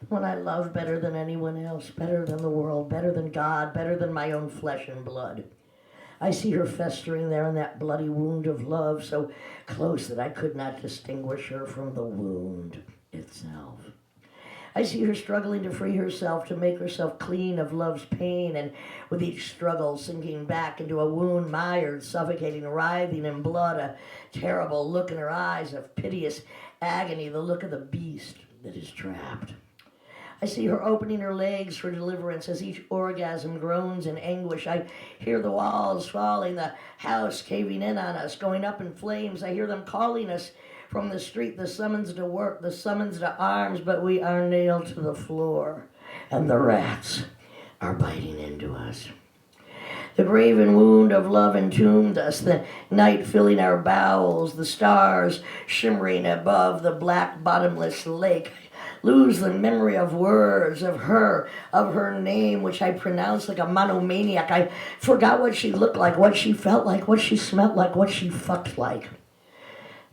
One I love better than anyone else, better than the world, better than God, better than my own flesh and blood. I see her festering there in that bloody wound of love, so close that I could not distinguish her from the wound itself. I see her struggling to free herself, to make herself clean of love's pain, and with each struggle sinking back into a wound mired, suffocating, writhing in blood, a terrible look in her eyes of piteous agony, the look of the beast that is trapped. I see her opening her legs for deliverance as each orgasm groans in anguish. I hear the walls falling, the house caving in on us, going up in flames. I hear them calling us from the street, the summons to work, the summons to arms, but we are nailed to the floor, and the rats are biting into us. The graven wound of love entombed us, the night filling our bowels, the stars shimmering above the black bottomless lake. Lose the memory of words, of her name, which I pronounced like a monomaniac. I forgot what she looked like, what she felt like, what she smelled like, what she fucked like.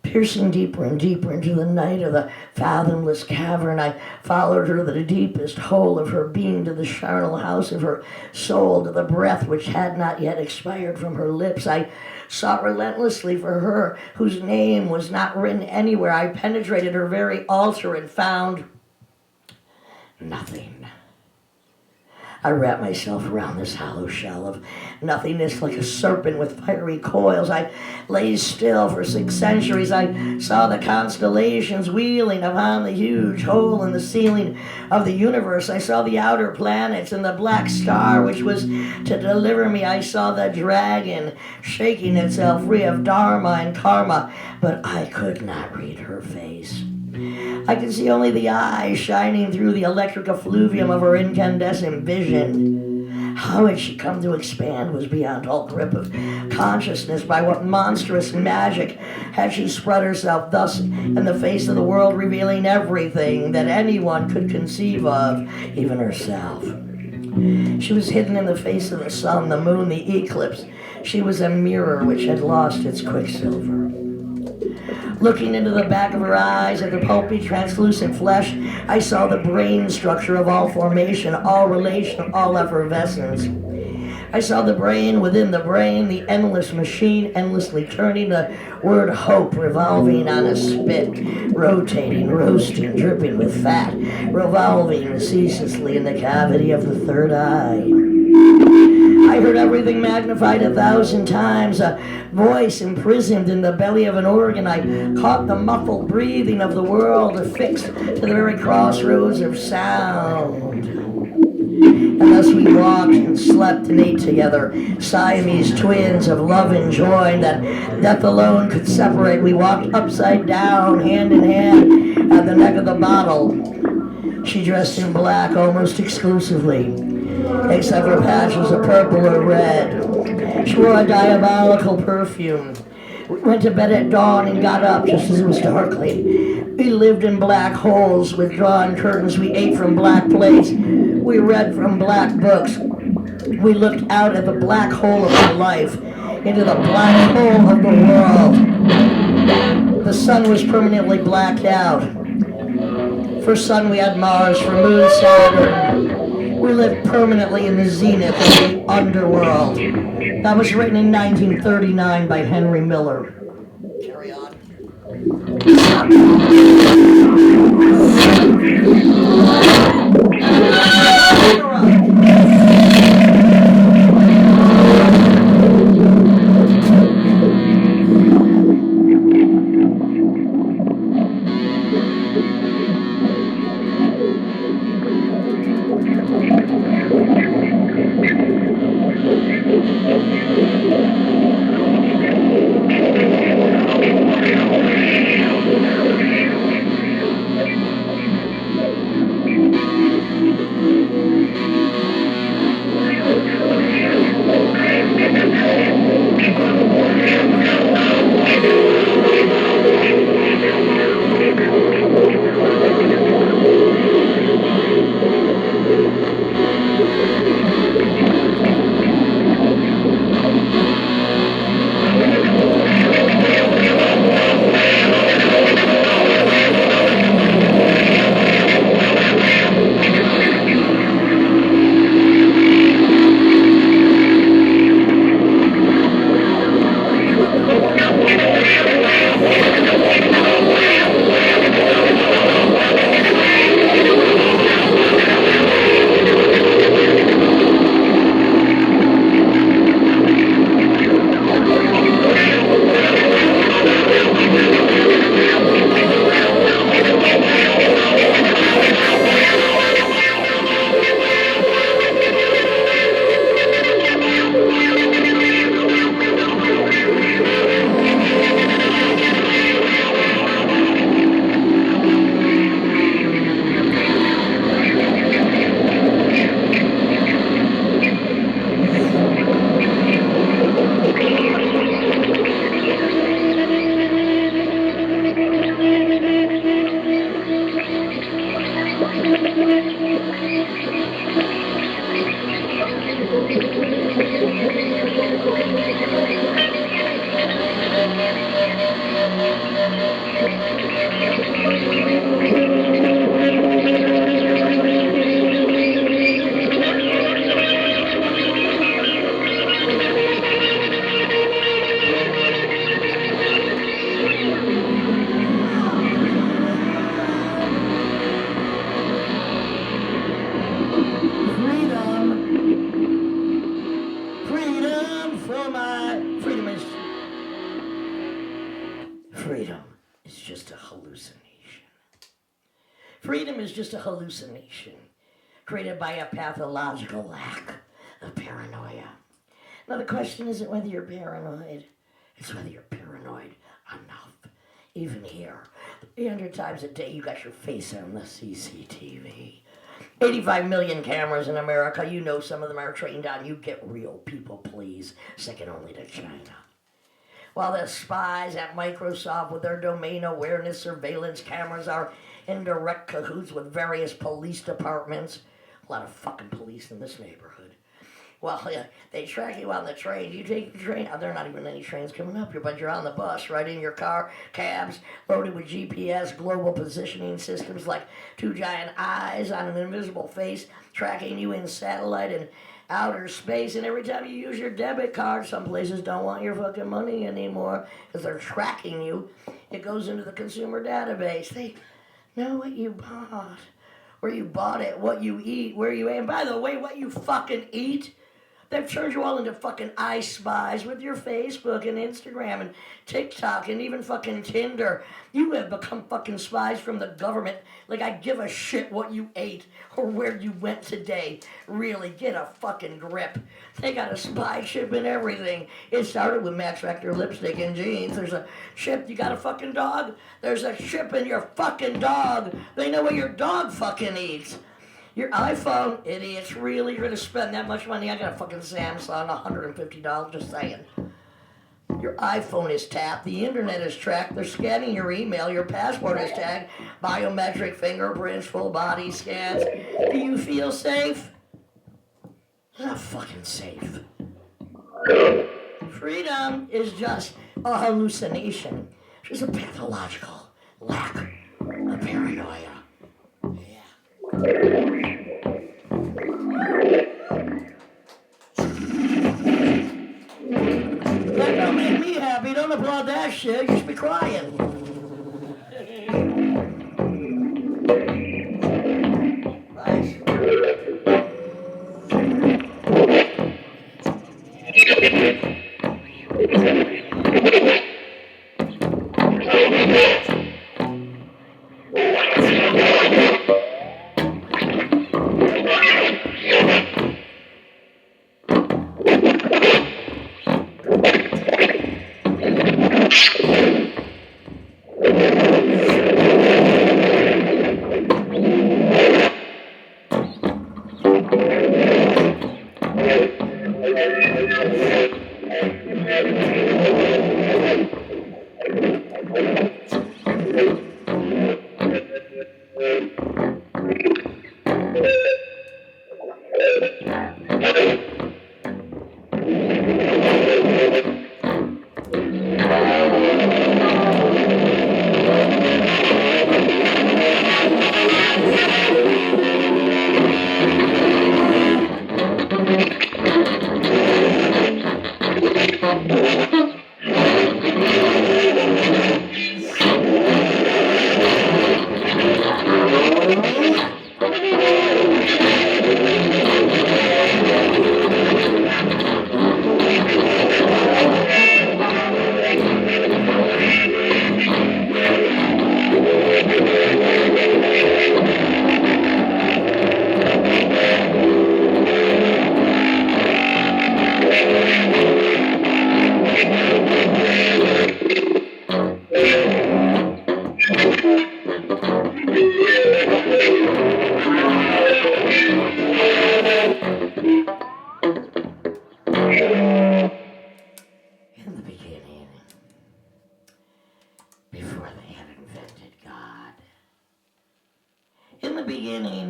Piercing deeper and deeper into the night of the fathomless cavern, I followed her to the deepest hole of her being, to the charnel house of her soul, to the breath which had not yet expired from her lips. I sought relentlessly for her whose name was not written anywhere. I penetrated her very altar and found nothing. I wrapped myself around this hollow shell of nothingness like a serpent with fiery coils. I lay still for 6 centuries. I saw the constellations wheeling upon the huge hole in the ceiling of the universe. I saw the outer planets and the black star which was to deliver me. I saw the dragon shaking itself free of dharma and karma, but I could not read her face. I could see only the eyes shining through the electric effluvium of her incandescent vision. How had she come to expand was beyond all grip of consciousness. By what monstrous magic had she spread herself thus in the face of the world, revealing everything that anyone could conceive of, even herself? She was hidden in the face of the sun, the moon, the eclipse. She was a mirror which had lost its quicksilver. Looking into the back of her eyes at the pulpy, translucent flesh, I saw the brain structure of all formation, all relation, all effervescence. I saw the brain within the brain, the endless machine, endlessly turning, the word hope revolving on a spit, rotating, roasting, dripping with fat, revolving ceaselessly in the cavity of the third eye. I heard everything magnified 1,000 times, a voice imprisoned in the belly of an organ. I caught the muffled breathing of the world, affixed to the very crossroads of sound. And thus we walked and slept and ate together, Siamese twins of love and joy that death alone could separate. We walked upside down, hand in hand, at the neck of the bottle. She dressed in black almost exclusively, except for patches of purple or red. She wore a diabolical perfume. We went to bed at dawn and got up just as it was darkling. We lived in black holes with drawn curtains. We ate from black plates. We read from black books. We looked out at the black hole of our life, into the black hole of the world. The sun was permanently blacked out. For sun we had Mars, for moon Saturn. We lived permanently in the zenith of the underworld. That was written in 1939 by Henry Miller. Carry on. Freedom is just a hallucination created by a pathological lack of paranoia. Now the question isn't whether you're paranoid, it's whether you're paranoid enough. Even here, 300 times a day you got your face on the CCTV. 85 million cameras in America, you know some of them are trained on you. Get real, people, please. Second only to China. While the spies at Microsoft with their domain awareness surveillance cameras are in direct cahoots with various police departments. A lot of fucking police in this neighborhood. Well, yeah, they track you on the train. You take the train. Oh, there are not even any trains coming up here, but you're on the bus, right in your car, cabs, loaded with GPS, global positioning systems like two giant eyes on an invisible face, tracking you in satellite and outer space. And every time you use your debit card, some places don't want your fucking money anymore because they're tracking you. It goes into the consumer database. They know what you bought, where you bought it, what you eat, where you ate. And by the way, what you fucking eat, they've turned you all into fucking eye spies with your Facebook and Instagram and TikTok and even fucking Tinder. You have become fucking spies from the government. Like, I give a shit what you ate or where you went today. Really, get a fucking grip. They got a spy chip in everything. It started with Max Factor lipstick and jeans. There's a chip. You got a fucking dog? There's a chip in your fucking dog. They know what your dog fucking eats. Your iPhone, idiots, really? You're going to spend that much money? I got a fucking Samsung, $150, just saying. Your iPhone is tapped, the internet is tracked, they're scanning your email, your passport is tagged, biometric fingerprints, full body scans. Do you feel safe? You're not fucking safe. Freedom is just a hallucination. It's just a pathological lack of paranoia. Yeah. That don't make me happy. Don't applaud that shit. You should be crying. Right.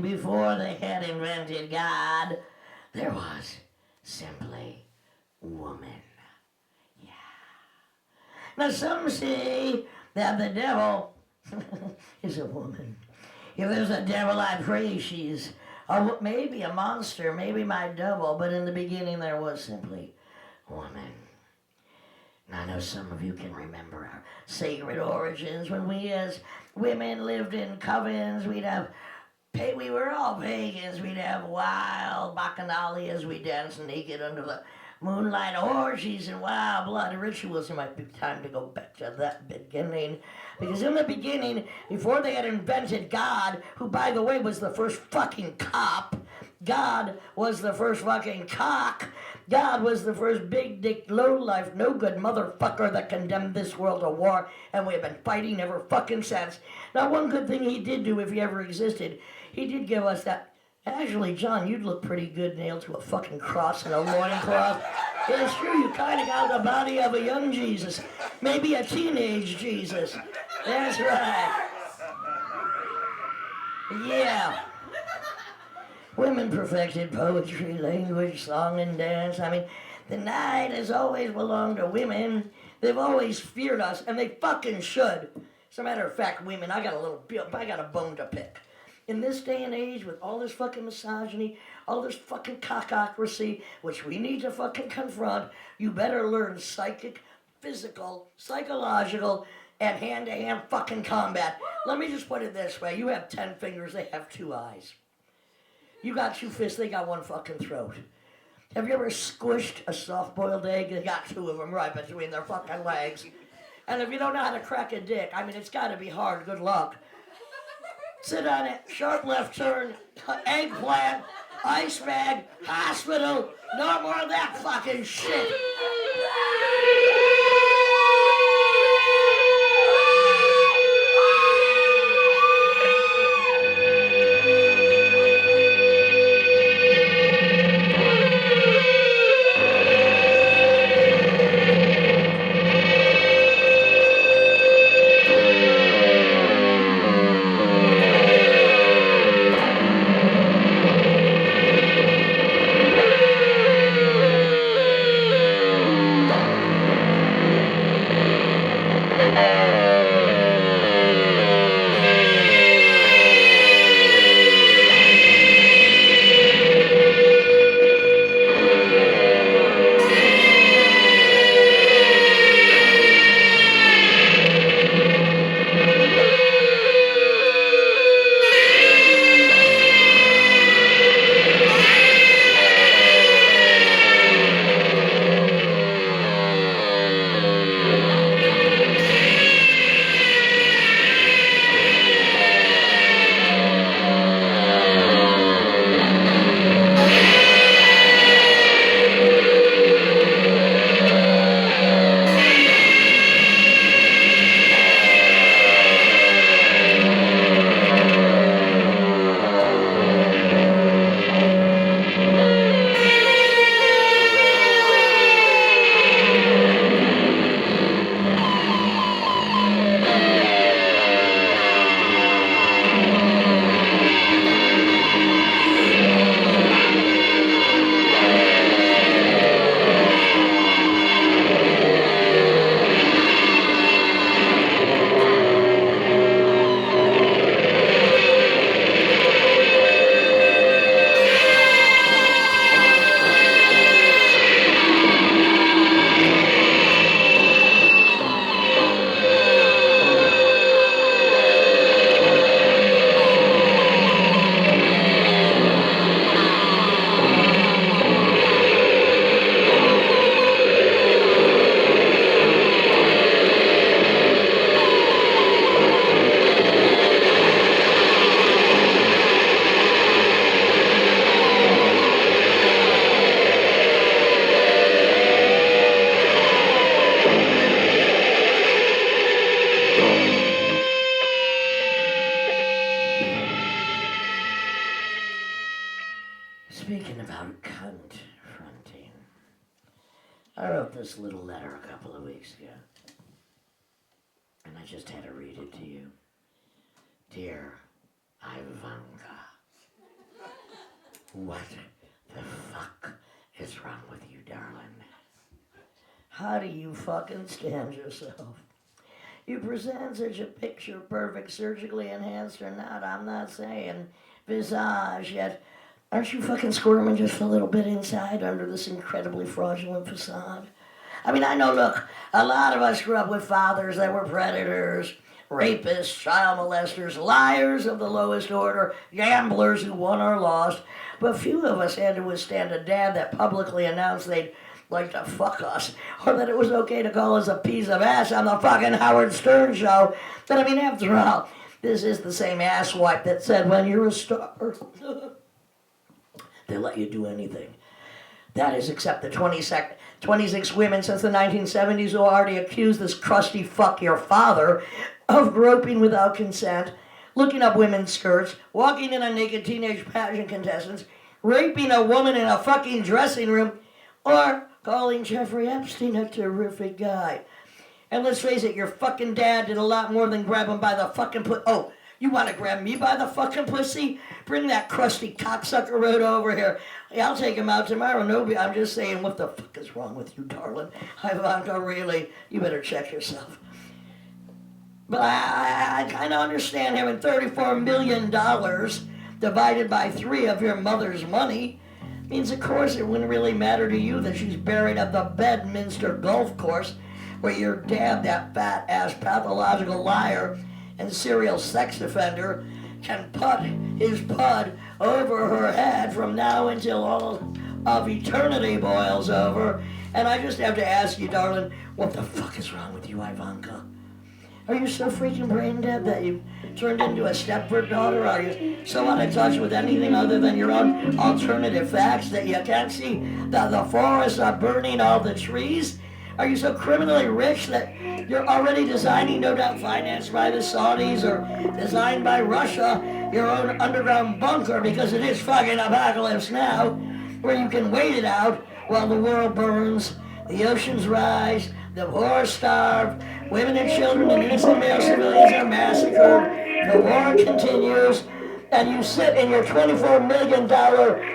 Before they had invented God, there was simply woman. Yeah. Now some say that the devil is a woman. If there's a devil, I pray she's maybe a monster, maybe my double, but in the beginning there was simply woman. I know some of you can remember our sacred origins when we as women lived in covens. We were all pagans. We'd have wild bacchanalias. We danced naked under the moonlight, orgies and wild blood rituals. It might be time to go back to that beginning. Because in the beginning, before they had invented God, who, by the way, was the first fucking cop, God was the first fucking cock, God was the first big dick, low-life, no-good motherfucker that condemned this world to war, and we have been fighting ever fucking since. Now, one good thing he did do, if he ever existed, he did give us that. Actually, John, you'd look pretty good nailed to a fucking cross and a loincloth. It's true, you kind of got the body of a young Jesus. Maybe a teenage Jesus. That's right. Yeah. Women perfected poetry, language, song, and dance. I mean, the night has always belonged to women. They've always feared us, and they fucking should. As a matter of fact, women, I got a bone to pick. In this day and age, with all this fucking misogyny, all this fucking cockocracy, which we need to fucking confront, you better learn psychic, physical, psychological, and hand-to-hand fucking combat. Let me just put it this way. You have 10 fingers, they have 2 eyes. You got 2 fists, they got 1 fucking throat. Have you ever squished a soft-boiled egg? They got 2 of them right between their fucking legs. And if you don't know how to crack a dick, I mean, it's got to be hard. Good luck. Sit on it, sharp left turn, eggplant, ice bag, hospital, no more of that fucking shit. Speaking about confronting, I wrote this little letter a couple of weeks ago, and I just had to read it to you. Dear Ivanka, what the fuck is wrong with you, darling? How do you fucking stand yourself? You present such a picture-perfect, surgically enhanced or not, I'm not saying visage, yet aren't you fucking squirming just a little bit inside under this incredibly fraudulent facade? I mean, I know, look, a lot of us grew up with fathers that were predators, rapists, child molesters, liars of the lowest order, gamblers who won or lost, but few of us had to withstand a dad that publicly announced they'd like to fuck us, or that it was okay to call us a piece of ass on the fucking Howard Stern show. But I mean, after all, this is the same asswipe that said when you're a star, they let you do anything. That is, except the 26 women since the 1970s who already accused this crusty fuck your father of groping without consent, looking up women's skirts, walking in on naked teenage pageant contestants, raping a woman in a fucking dressing room, or calling Jeffrey Epstein a terrific guy. And let's face it, your fucking dad did a lot more than grab him by the fucking Oh, you want to grab me by the fucking pussy? Bring that crusty cocksucker road over here. I'll take him out tomorrow. No, I'm just saying, what the fuck is wrong with you, darling? Ivanka, really, you better check yourself. But I kind of understand having $34 million divided by 3 of your mother's money means, of course, it wouldn't really matter to you that she's buried at the Bedminster Golf Course where your dad, that fat-ass pathological liar and serial sex offender, can putt his pud over her head from now until all of eternity boils over. And I just have to ask you, darling, what the fuck is wrong with you, Ivanka? Are you so freaking brain dead that you've turned into a Stepford daughter? Are you so out of touch with anything other than your own alternative facts that you can't see that the forests are burning all the trees? Are you so criminally rich that you're already designing, no doubt financed by the Saudis or designed by Russia, your own underground bunker, because it is fucking apocalypse now, where you can wait it out while the world burns, the oceans rise, the poor starve, women and children and innocent male civilians are massacred, the war continues, and you sit in your $24 million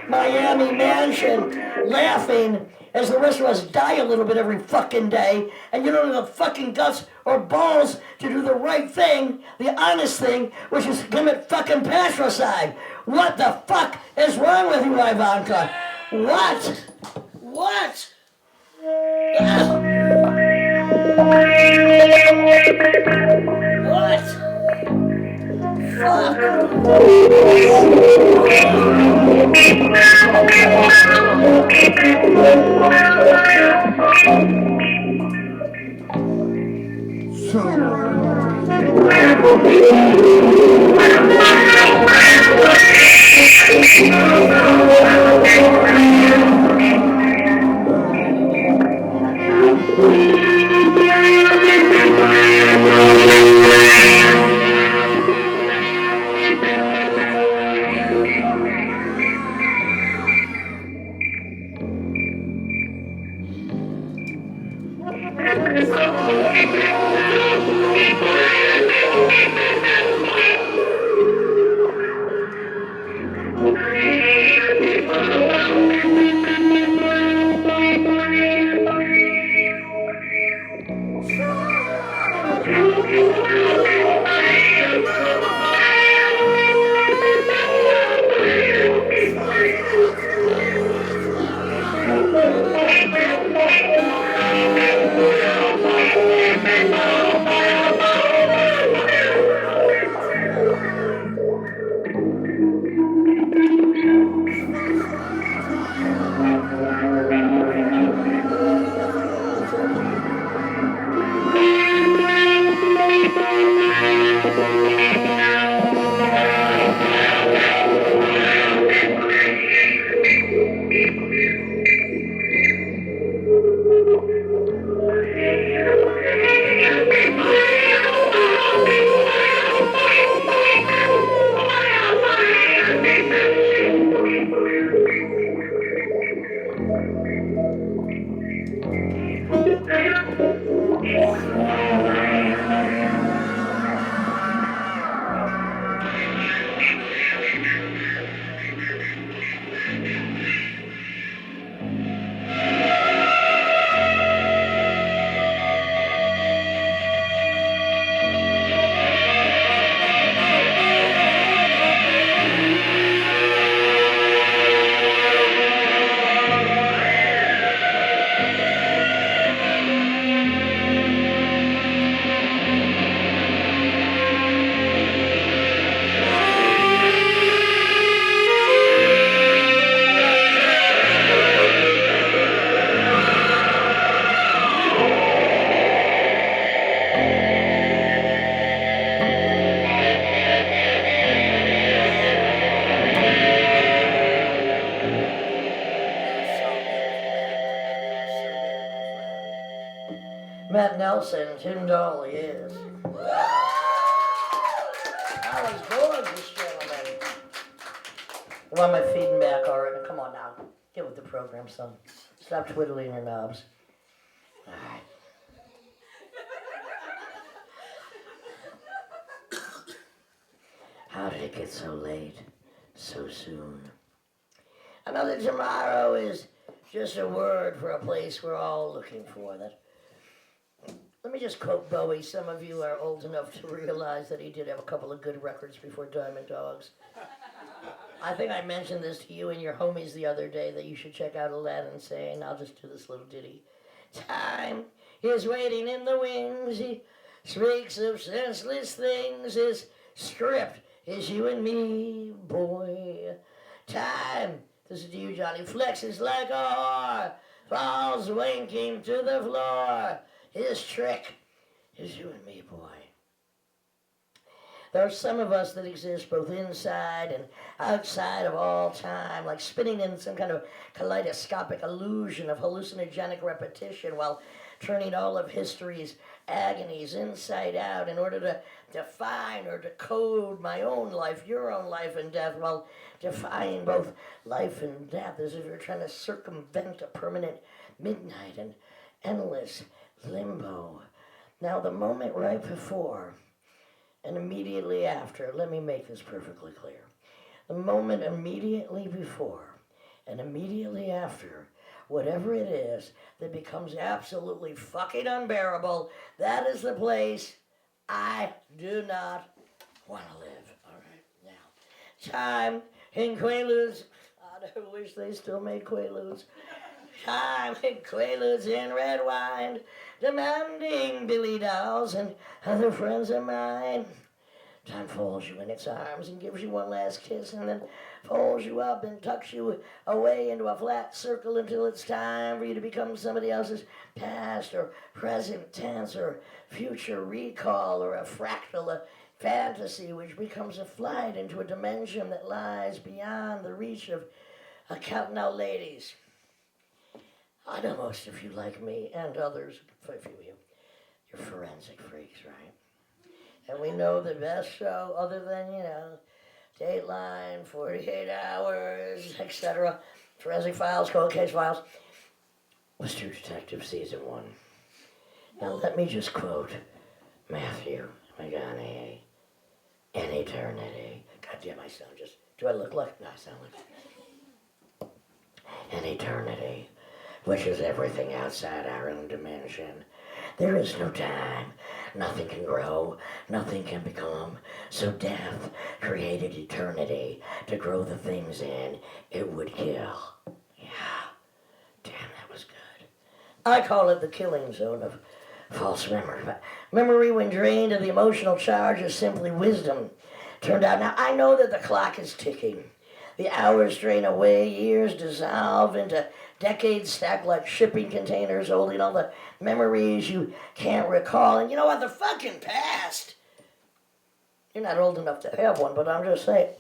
Miami mansion laughing as the rest of us die a little bit every fucking day, and you don't have the fucking guts or balls to do the right thing, the honest thing, which is commit fucking patricide. What the fuck is wrong with you, Ivanka? What? What? What? Fuck. Matt Nelson, Tim Dahl, yes. That was gorgeous, gentlemen. You want my feedback already? Come on now. Get with the program, son. Stop twiddling your knobs. All right. How did it get so late, so soon? Another tomorrow is just a word for a place we're all looking for. That. Let me just quote Bowie. Some of you are old enough to realize that he did have a couple of good records before Diamond Dogs. I think I mentioned this to you and your homies the other day, that you should check out Aladdin Sane. I'll just do this little ditty. Time is waiting in the wings. He speaks of senseless things. His script is you and me, boy. Time, this is to you, Johnny, flexes like a whore, falls winking to the floor. His trick is you and me, boy. There are some of us that exist both inside and outside of all time, like spinning in some kind of kaleidoscopic illusion of hallucinogenic repetition while turning all of history's agonies inside out in order to define or decode my own life, your own life and death, while defying both life and death as if you're trying to circumvent a permanent midnight and endless limbo. Now, the moment right before and immediately after, let me make this perfectly clear. The moment immediately before and immediately after, whatever it is that becomes absolutely fucking unbearable, that is the place I do not want to live. All right, now, time in Quaaludes. I wish they still made Quaaludes. Time in Quaaludes in red wine, demanding Billy Dolls and other friends of mine. Time folds you in its arms and gives you one last kiss, and then folds you up and tucks you away into a flat circle until it's time for you to become somebody else's past or present tense or future recall or a fractal, a fantasy which becomes a flight into a dimension that lies beyond the reach of account. Now, ladies, I know most of you, like me and others, a few of you, you're forensic freaks, right? And we know the best show, other than, Dateline, 48 Hours, etc., Forensic Files, Cold Case Files, was True Detective Season 1. Now let me just quote Matthew McConaughey, an eternity. God damn, I sound just, do I look like, no, I sound like, an eternity, which is everything outside our own dimension. There is no time. Nothing can grow. Nothing can become. So death created eternity to grow the things in it would kill. Yeah. Damn, that was good. I call it the killing zone of false memory. But memory, when drained of the emotional charge, is simply wisdom. Turned out, now I know that the clock is ticking. The hours drain away, years dissolve into decades stacked like shipping containers holding all the memories you can't recall. And you know what? The fucking past. You're not old enough to have one, but I'm just saying.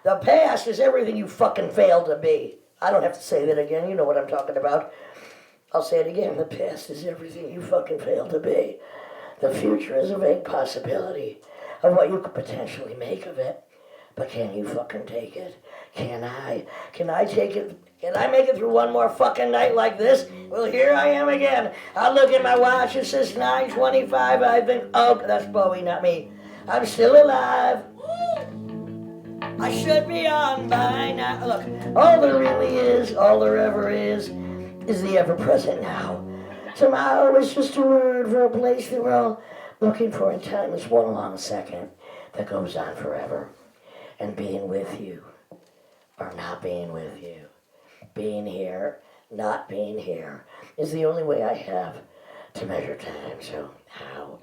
The past is everything you fucking failed to be. I don't have to say that again. You know what I'm talking about. I'll say it again. The past is everything you fucking failed to be. The future is a vague possibility of what you could potentially make of it. But can you fucking take it? Can I? Can I take it? Can I make it through one more fucking night like this? Well, here I am again. I look at my watch. It says 9:25. I think, oh, that's Bowie, not me. I'm still alive. I should be on by now. Look, all there really is, all there ever is the ever-present now. Tomorrow is just a word for a place that we're all looking for in time. It's one long second that goes on forever. And being with you, or not being with you, being here, not being here, is the only way I have to measure time. So how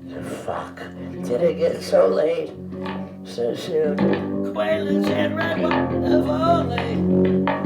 the fuck did it get so late, so soon? Quaaludes and red wine, if only.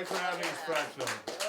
Thanks for having us, Prattsville.